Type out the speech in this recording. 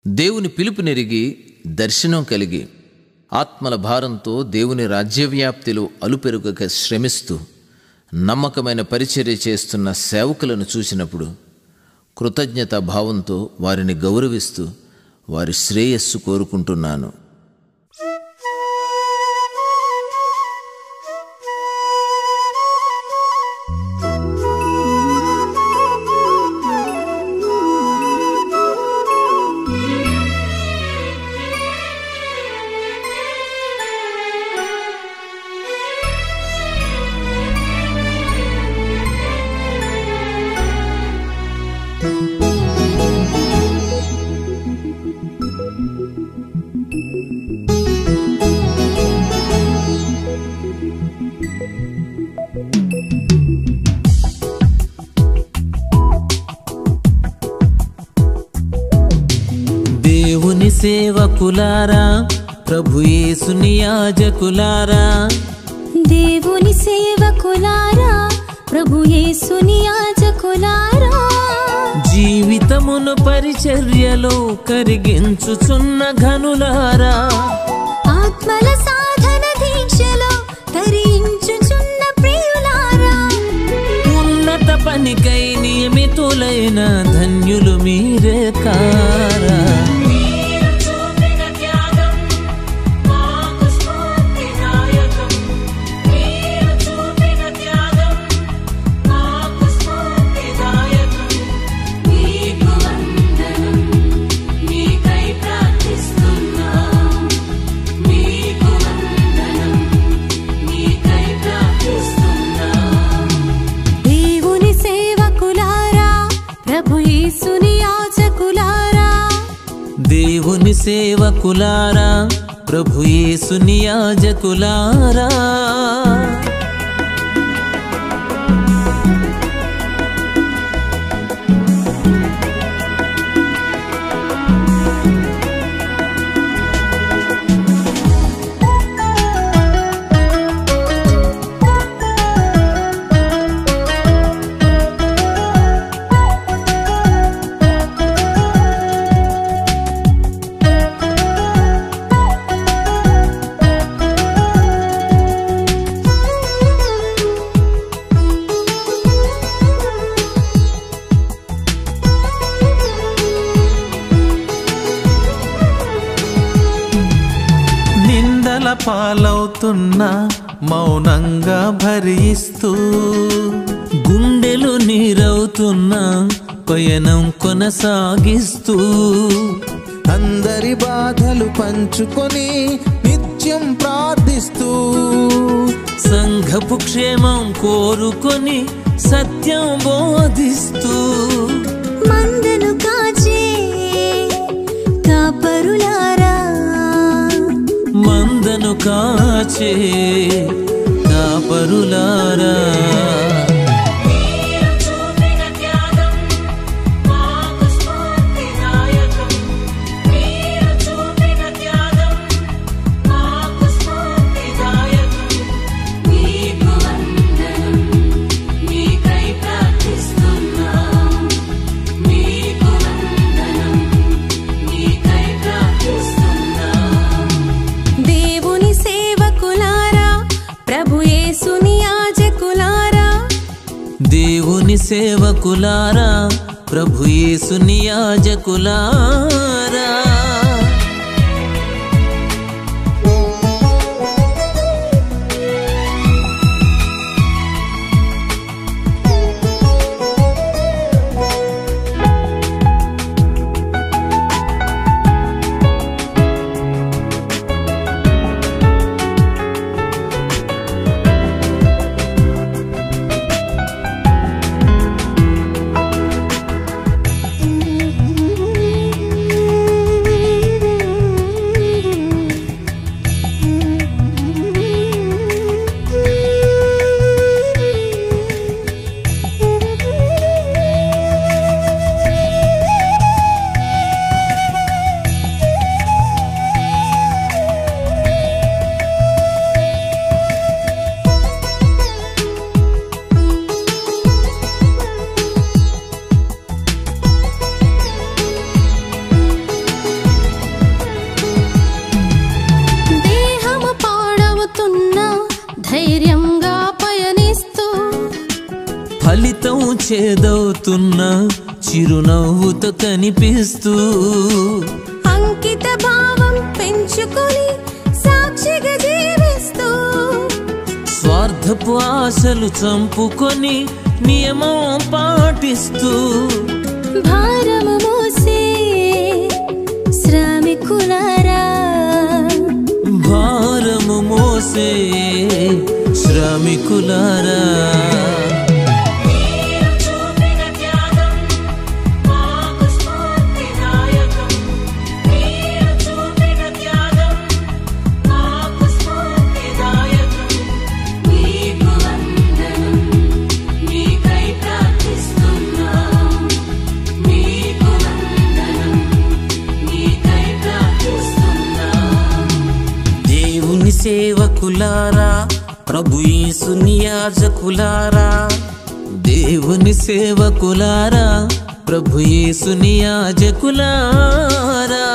దేవుని పిలుపునెరిగి దర్శనం కలిగి ఆత్మల భారంతో దేవుని రాజ్యవ్యాప్తిలో అలుపెరుగక శ్రమిస్తూ నమ్మకమైన పరిచర్య చేస్తున్న సేవకులను చూసినప్పుడు కృతజ్ఞతా భావంతో వారిని గౌరవిస్తూ వారి శ్రేయస్సు కోరుకుంటున్నాను. దేవుని సేవకులారా, ప్రభు యేసుని యాజకులారా, దేవుని సేవకులారా, ప్రభు యేసుని యాజకులారా, జీవితమును పరిచర్యలో కరిగించుచున్న ఘనులారా, ఆత్మల సాధన దీక్షలో తరించుచున్న ప్రియులారా, ఉన్నత పనికై నియమితులైన ధన్యులు మీరే కారా. దేవుని సేవకులారా, ప్రభు యేసుని యాజకులారా, నిందల పాలవుతున్నా మౌనంగా భరిస్తూ, గుండెలు నీరవుతున్నా పయనం కొనసాగిస్తూ, అందరి బాధలు పంచుకొని నిత్యం ప్రార్థిస్తూ, సంఘపు క్షేమం కోరుకొని సత్యం బోధిస్తూ, మందను కాచే కాపరులారా, మందను కాచే కాపరులారా, దేవుని సేవకులారా, ప్రభు యేసుని యాజకులారా, దేవుని సేవకులారా, ప్రభు యేసుని యాజకులారా, చేదవుతున్న చిరునవ్వుతో కనిపిస్తూ అంకిత భావం పెంచుకొని సాక్షిగా జీవిస్తూ స్వార్థపు ఆశలు చంపుకొని నియమం పాటిస్తూ భారము మోసే శ్రామికులారా భారము మోసే శ్రామికులారా దేవుని సేవకులారా ప్రభు యేసుని యాజకులారా దేవుని సేవకులారా ప్రభు యేసుని యాజకులారా